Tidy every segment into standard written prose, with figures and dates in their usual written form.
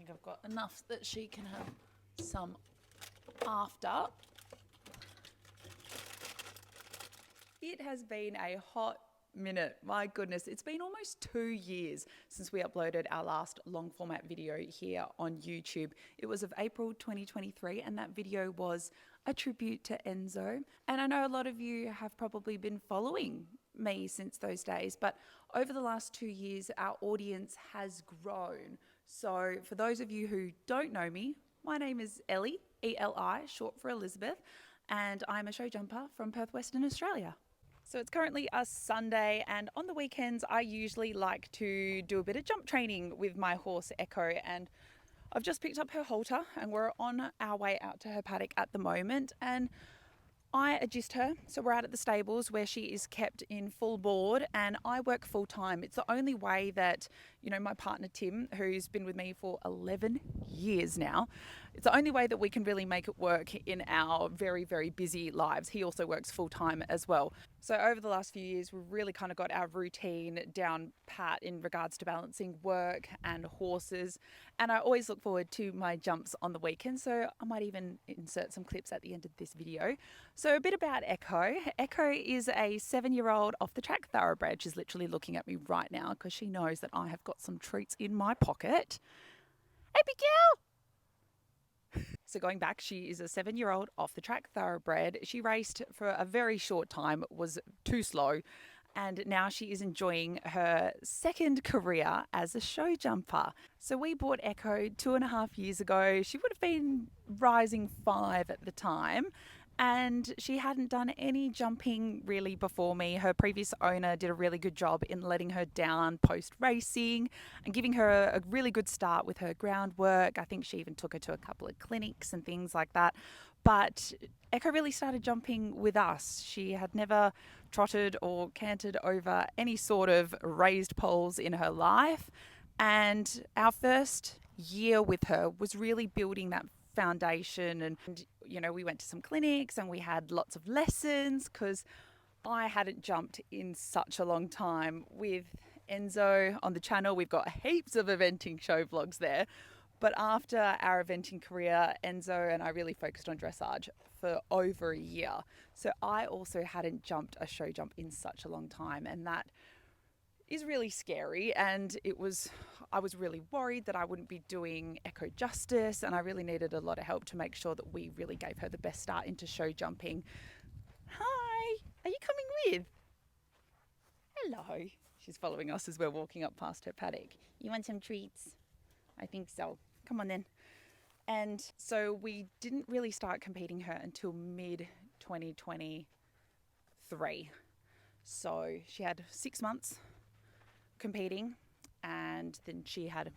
think I've got enough that she can have some after. It has been a hot minute. My goodness, it's been almost 2 years since we uploaded our last long format video here on YouTube. It was of April 2023, and that video was a tribute to Enzo. And I know a lot of you have probably been following me since those days, but over the last 2 years, our audience has grown. So for those of you who don't know me, my name is Ellie, E-L-I, short for Elizabeth, and I'm a show jumper from Perth, Western Australia. So it's currently a Sunday, and on the weekends I usually like to do a bit of jump training with my horse Echo, and I've just picked up her halter and we're on our way out to her paddock at the moment, and I adjust her. So we're out at the stables where she is kept in full board, and I work full time. It's the only way that, my partner Tim, who's been with me for 11 years now, it's the only way that we can really make it work in our very, very busy lives. He also works full time as well. So over the last few years, we've really kind of got our routine down pat in regards to balancing work and horses. And I always look forward to my jumps on the weekend. So I might even insert some clips at the end of this video. So a bit about Echo. Echo is a 7-year-old off-the-track thoroughbred. She's literally looking at me right now because she knows that I have got some treats in my pocket. Hey, big girl! So going back, she is a 7-year-old off-the-track thoroughbred. She raced for a very short time, was too slow, and now she is enjoying her second career as a show jumper. So we bought Echo 2.5 years ago. She would have been rising 5 at the time, and she hadn't done any jumping really before me. Her previous owner did a really good job in letting her down post-racing and giving her a really good start with her groundwork. I think she even took her to a couple of clinics and things like that. But Echo really started jumping with us. She had never trotted or cantered over any sort of raised poles in her life. And our first year with her was really building that foundation, and we went to some clinics and we had lots of lessons because I hadn't jumped in such a long time. With Enzo on the channel, we've got heaps of eventing show vlogs there, but after our eventing career, Enzo and I really focused on dressage for over a year. So I also hadn't jumped a show jump in such a long time, and that is really scary, and I was really worried that I wouldn't be doing Echo justice, and I really needed a lot of help to make sure that we really gave her the best start into show jumping. Hi, are you coming with? Hello. She's following us as we're walking up past her paddock. You want some treats? I think so. Come on then. And so we didn't really start competing her until mid 2023. So she had 6 months competing, and then she had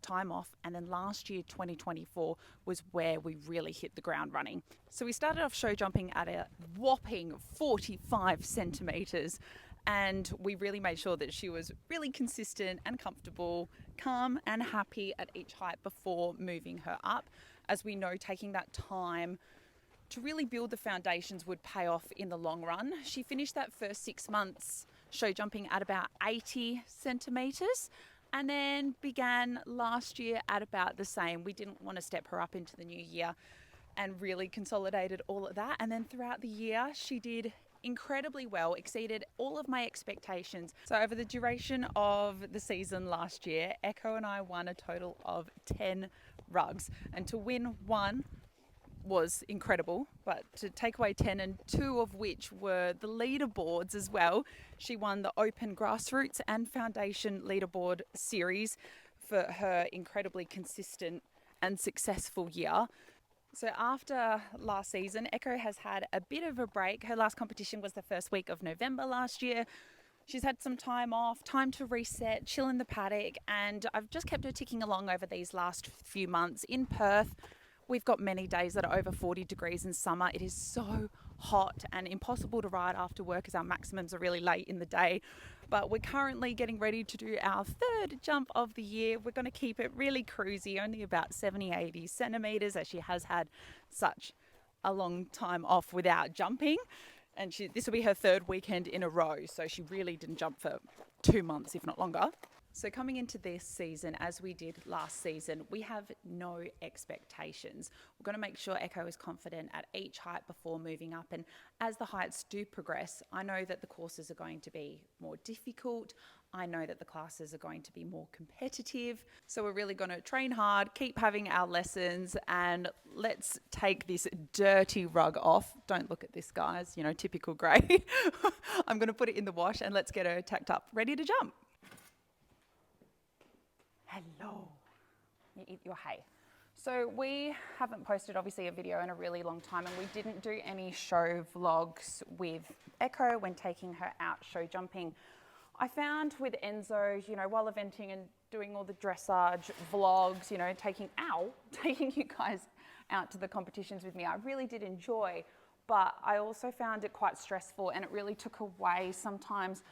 time off, and then last year 2024 was where we really hit the ground running. So we started off show jumping at a whopping 45 centimeters, and we really made sure that she was really consistent and comfortable, calm and happy at each height before moving her up, as we know taking that time to really build the foundations would pay off in the long run. She finished that first 6 months show jumping at about 80 centimeters, and then began last year at about the same. We didn't want to step her up into the new year, and really consolidated all of that. And then throughout the year, she did incredibly well, exceeded all of my expectations. So over the duration of the season last year, Echo and I won a total of 10 rugs, and to win one was incredible, but to take away 10, and 2 of which were the leaderboards as well. She won the Open Grassroots and Foundation Leaderboard series for her incredibly consistent and successful year. So after last season, Echo has had a bit of a break. Her last competition was the first week of November last year. She's had some time off, time to reset, chill in the paddock, and I've just kept her ticking along over these last few months. In Perth, we've got many days that are over 40 degrees in summer. It is so hot and impossible to ride after work as our maximums are really late in the day. But we're currently getting ready to do our 3rd jump of the year. We're going to keep it really cruisy, only about 70, 80 centimeters, as she has had such a long time off without jumping. And this will be her 3rd weekend in a row. So she really didn't jump for 2 months, if not longer. So coming into this season, as we did last season, we have no expectations. We're going to make sure Echo is confident at each height before moving up. And as the heights do progress, I know that the courses are going to be more difficult. I know that the classes are going to be more competitive. So we're really going to train hard, keep having our lessons, and let's take this dirty rug off. Don't look at this, guys, you know, typical grey. I'm going to put it in the wash and let's get her tacked up, ready to jump. Hello. You eat your hay. So we haven't posted obviously a video in a really long time, and we didn't do any show vlogs with Echo when taking her out show jumping. I found with Enzo, you know, while eventing and doing all the dressage vlogs, you know, taking you guys out to the competitions with me, I really did enjoy, but I also found it quite stressful, and it really took away sometimes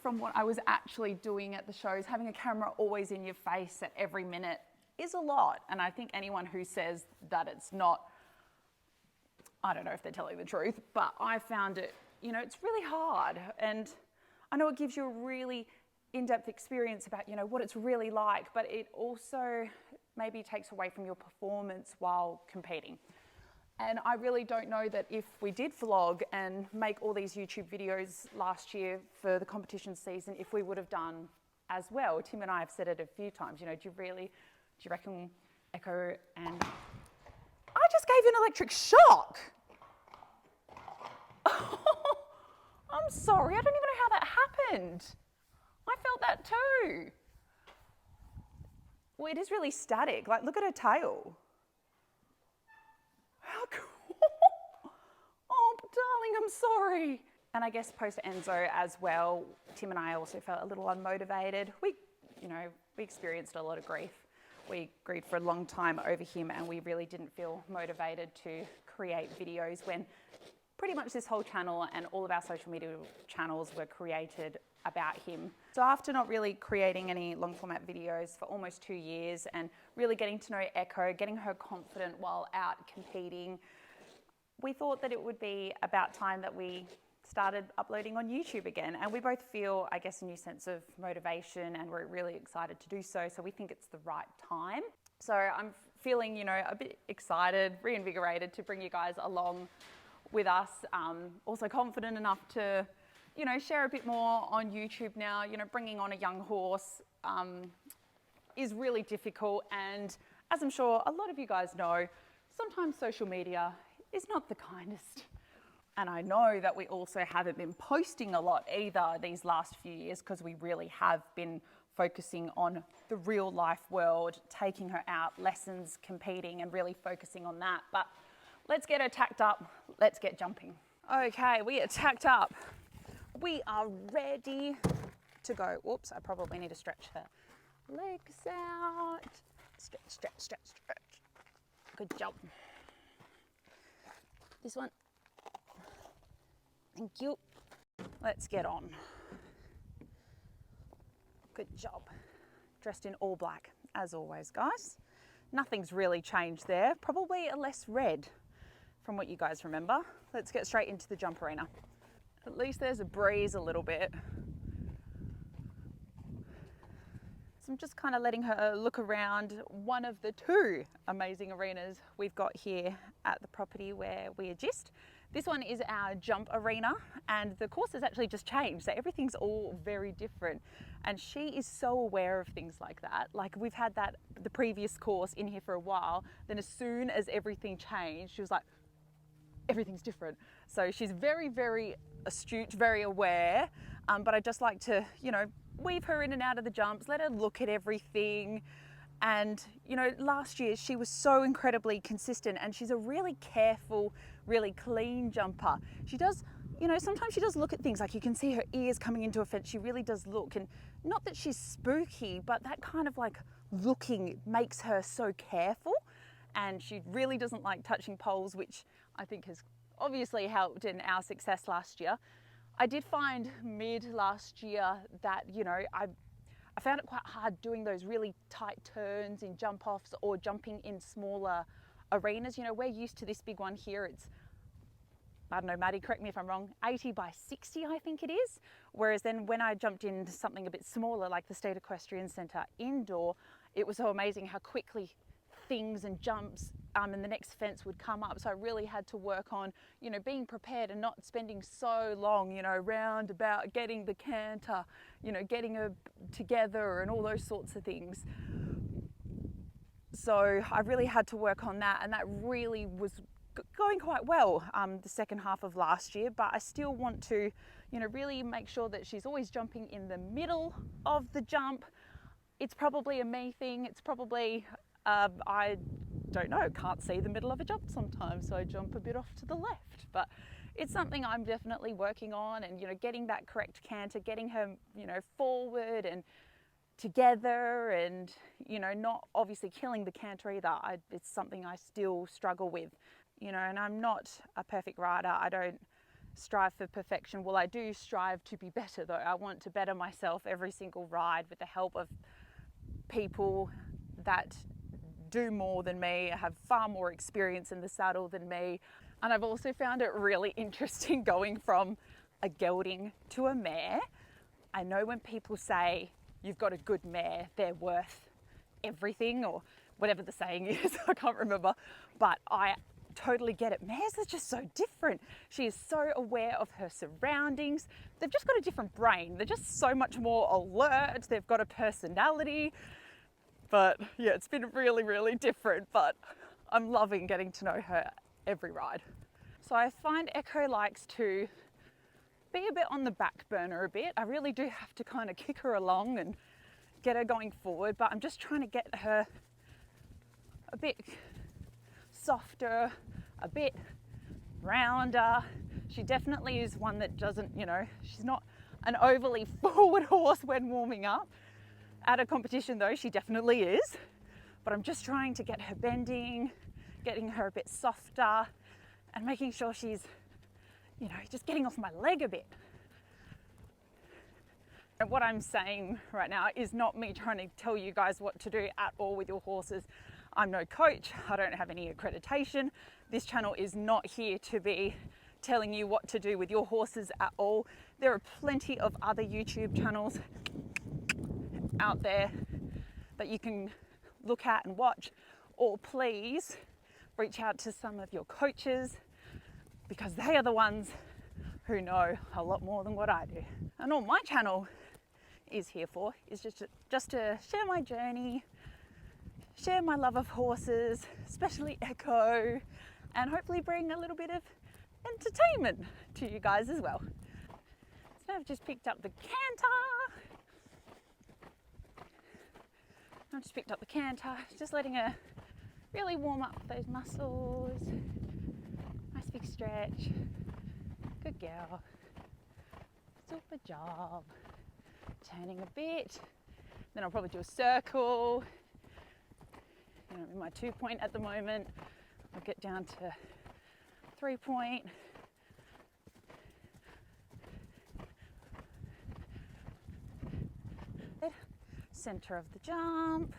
from what I was actually doing at the shows. Having a camera always in your face at every minute is a lot. And I think anyone who says that it's not, I don't know if they're telling the truth, but I found it, you know, it's really hard. And I know it gives you a really in-depth experience about, you know, what it's really like, but it also maybe takes away from your performance while competing. And I really don't know that if we did vlog and make all these YouTube videos last year for the competition season, if we would have done as well. Tim and I have said it a few times, you know, do you reckon Echo and... I just gave you an electric shock. I'm sorry, I don't even know how that happened. I felt that too. Well, it is really static, like look at her tail. How cool. Oh, darling, I'm sorry. And I guess post Enzo as well, Tim and I also felt a little unmotivated. We experienced a lot of grief. We grieved for a long time over him, and we really didn't feel motivated to create videos when pretty much this whole channel and all of our social media channels were created about him. So after not really creating any long format videos for almost 2 years and really getting to know Echo, getting her confident while out competing, we thought that it would be about time that we started uploading on YouTube again. And we both feel, I guess, a new sense of motivation, and we're really excited to do so. So we think it's the right time. So I'm feeling, you know, a bit excited, reinvigorated to bring you guys along with us. Also confident enough to, you know, share a bit more on YouTube now. You know, bringing on a young horse is really difficult, and as I'm sure a lot of you guys know, sometimes social media is not the kindest. And I know that we also haven't been posting a lot either these last few years, because we really have been focusing on the real life world, taking her out, lessons, competing, and really focusing on that. But let's get her tacked up, let's get jumping. Okay, we are tacked up. We are ready to go. Whoops, I probably need to stretch her legs out. Stretch, stretch, stretch, stretch. Good job. This one. Thank you. Let's get on. Good job. Dressed in all black, as always, guys. Nothing's really changed there. Probably a less red from what you guys remember. Let's get straight into the jump arena. At least there's a breeze a little bit. So I'm just kind of letting her look around one of the 2 amazing arenas we've got here at the property where we are gist. This one is our jump arena, and the course has actually just changed, so everything's all very different. And she is so aware of things like that. Like, we've had the previous course in here for a while, then as soon as everything changed, she was like, everything's different. So she's very, very astute, very aware, but I just like to, you know, weave her in and out of the jumps, let her look at everything. And, you know, last year she was so incredibly consistent, and she's a really careful, really clean jumper. She does, you know, sometimes she does look at things, like you can see her ears coming into a fence. She really does look, and not that she's spooky, but that kind of like looking makes her so careful. And she really doesn't like touching poles, which I think has obviously helped in our success last year. I did find mid last year that, you know, I found it quite hard doing those really tight turns in jump offs or jumping in smaller arenas. You know, we're used to this big one here. It's I don't know, Maddie, correct me if I'm wrong, 80 by 60, I think it is. Whereas then when I jumped into something a bit smaller, like the State Equestrian Centre indoor, it was so amazing how quickly things and jumps and the next fence would come up. So I really had to work on, you know, being prepared and not spending so long, you know, round about getting the canter, you know, getting her together and all those sorts of things. So I really had to work on that, and that really was going quite well the second half of last year. But I still want to, you know, really make sure that she's always jumping in the middle of the jump. It's probably a me thing. It's probably, I don't know, can't see the middle of a jump sometimes, so I jump a bit off to the left. But it's something I'm definitely working on, and, you know, getting that correct canter, getting her, you know, forward and together, and, you know, not obviously killing the canter either. It's something I still struggle with, you know, and I'm not a perfect rider. I don't strive for perfection. Well, I do strive to be better though. I want to better myself every single ride with the help of people that do more than me, have far more experience in the saddle than me. And I've also found it really interesting going from a gelding to a mare. I know when people say you've got a good mare, they're worth everything, or whatever the saying is, I can't remember, but I totally get it. Mares are just so different. She is so aware of her surroundings. They've just got a different brain. They're just so much more alert. They've got a personality. But yeah, it's been really, really different, but I'm loving getting to know her every ride. So I find Echo likes to be a bit on the back burner a bit. I really do have to kind of kick her along and get her going forward, but I'm just trying to get her a bit softer, a bit rounder. She definitely is one that doesn't, you know, she's not an overly forward horse when warming up. At a competition though, she definitely is, but I'm just trying to get her bending, getting her a bit softer, and making sure she's, you know, just getting off my leg a bit. And what I'm saying right now is not me trying to tell you guys what to do at all with your horses. I'm no coach. I don't have any accreditation. This channel is not here to be telling you what to do with your horses at all. There are plenty of other YouTube channels out there that you can look at and watch, or please reach out to some of your coaches, because they are the ones who know a lot more than what I do. And all my channel is here for is just to share my journey, share my love of horses, especially Echo, and hopefully bring a little bit of entertainment to you guys as well. So I've just picked up the canter. Just letting her really warm up those muscles. Nice big stretch. Good girl. Super job. Turning a bit. Then I'll probably do a circle. You know, I'm in my 2-point at the moment. I'll get down to 3-point. Center of the jump.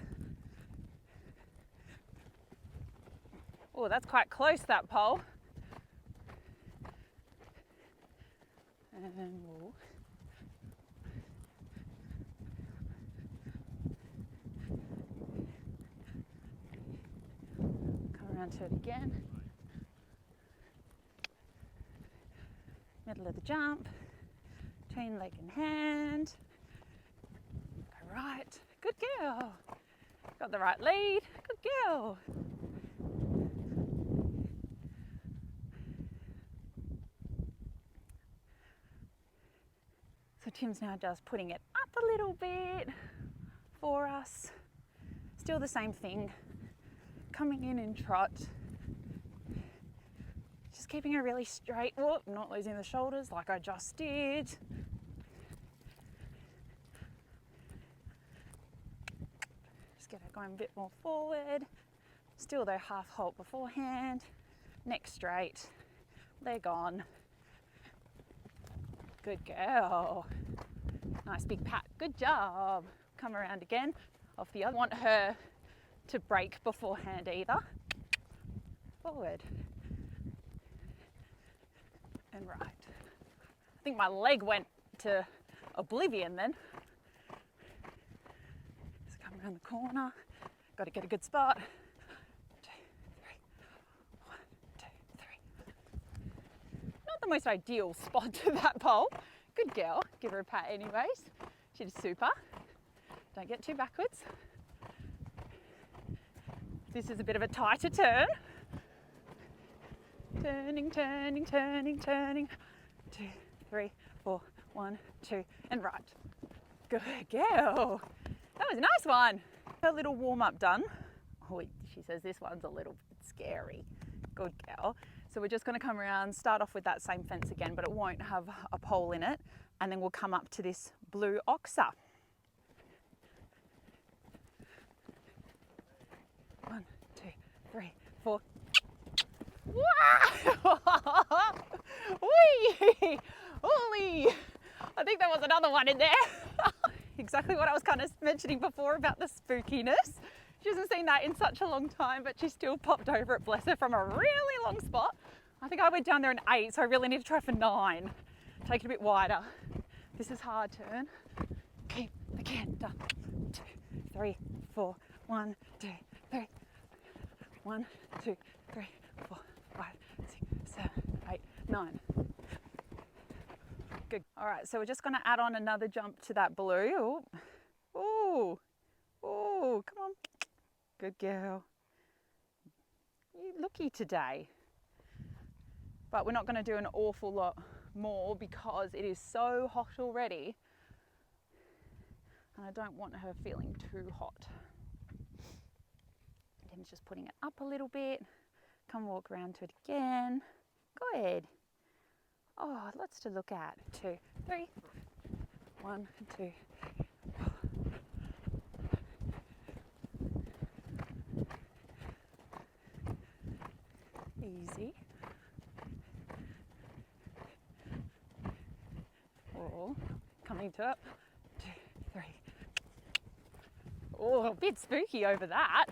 Oh, that's quite close, that pole. And we'll come around to it again. Middle of the jump, between leg and hand. Go right, good girl. Got the right lead, good girl. So Tim's now just putting it up a little bit for us. Still the same thing, coming in trot. Just keeping her really straight, whoop, not losing the shoulders like I just did. Just get her going a bit more forward. Still though, half halt beforehand, neck straight, leg on. Good girl. Nice big pat, good job. Come around again, off the other. Want her to break beforehand either. Forward. and right. I think my leg went to oblivion then. Just come around the corner. Got to get a good spot. 2, 3. 1, 2, 3. Not the most ideal spot to that pole. Good girl. Give her a pat anyways. She did super. Don't get too backwards. This is a bit of a tighter turn. Turning, turning, turning, turning. 2, 3, 4. 1, 2, and right. Good girl. That was a nice one. Her little warm up done. Oh, she says this one's a little bit scary. Good girl. So we're just going to come around, start off with that same fence again, but it won't have a pole in it. And then we'll come up to this blue oxer. 1, 2, 3, 4. Wow! Whee! Holy! I think there was another one in there. Exactly what I was kind of mentioning before about the spookiness. She hasn't seen that in such a long time, but she still popped over it, bless her, from a really long spot. I think I went down there in 8, so I really need to try for 9. Take it a bit wider. This is hard turn. Keep the candle. 2, 3, 4. 1, 2, 3. 1, 2, 3, 4, 5, 6, 7, 8, 9. Good. All right, so we're just going to add on another jump to that blue. Oh, oh, oh, come on. Good girl. You're looky today. But we're not going to do an awful lot more because it is so hot already. And I don't want her feeling too hot. Tim's just putting it up a little bit. Come walk around to it again. Good. Oh, lots to look at. 2, 3. 1, 2. Easy. Oh, coming to it. 2, 3. Oh, a bit spooky over that.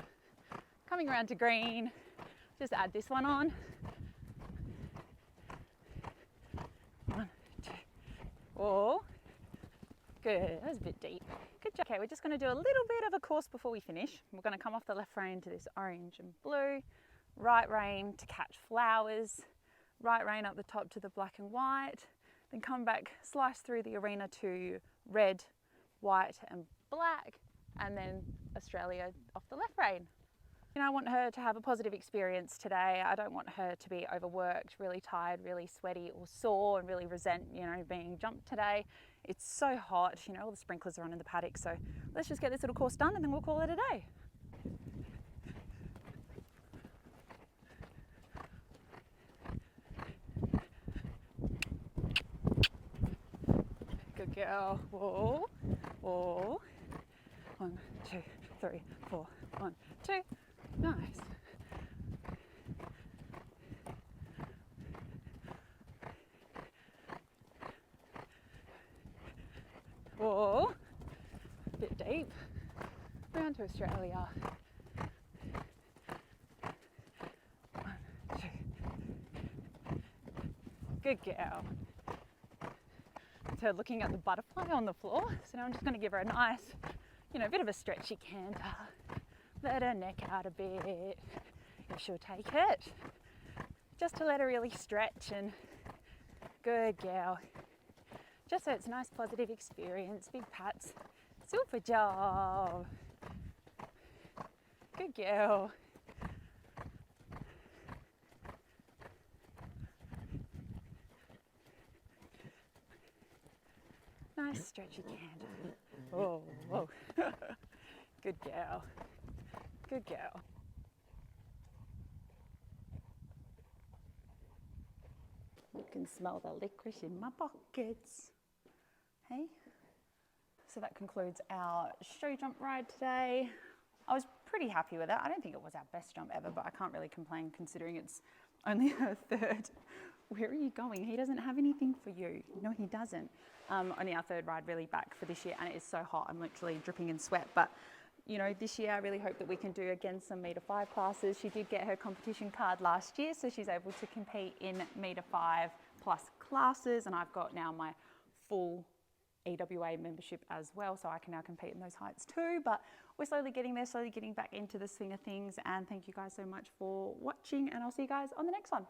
Coming around to green. Just add this one on. 1, 2. Oh, good. That was a bit deep. Good job. Okay, we're just going to do a little bit of a course before we finish. We're going to come off the left rein to this orange and blue. Right rein to catch flowers. Right rein up the top to the black and white. Then come back, slice through the arena to red, white and black. And then Australia off the left rein. You know, I want her to have a positive experience today. I don't want her to be overworked, really tired, really sweaty or sore and really resent, being jumped today. It's so hot, all the sprinklers are on in the paddock. So let's just get this little course done and then we'll call it a day. Good girl. Whoa, whoa. 1, 2, 3, 4. 1, 2. Nice. Whoa, a bit deep. Round to Australia. 1, 2. Good girl. So looking at the butterfly on the floor. So now I'm just going to give her a nice, bit of a stretchy canter. Let her neck out a bit, if she'll take it. Just to let her really stretch and good girl. Just so it's a nice positive experience. Big pats. Super job. Good girl. Nice stretchy canter. Oh, whoa. Good girl. Good girl. You can smell the licorice in my pockets. Hey? So that concludes our show jump ride today. I was pretty happy with it. I don't think it was our best jump ever, but I can't really complain considering it's only her third. Where are you going? He doesn't have anything for you. No, he doesn't. Only our third ride really back for this year, and it is so hot. I'm literally dripping in sweat. But this year I really hope that we can do again some metre 5 classes. She did get her competition card last year, so she's able to compete in metre 5 plus classes, and I've got now my full EWA membership as well, so I can now compete in those heights too. But we're slowly getting there, slowly getting back into the swing of things, and thank you guys so much for watching, and I'll see you guys on the next one.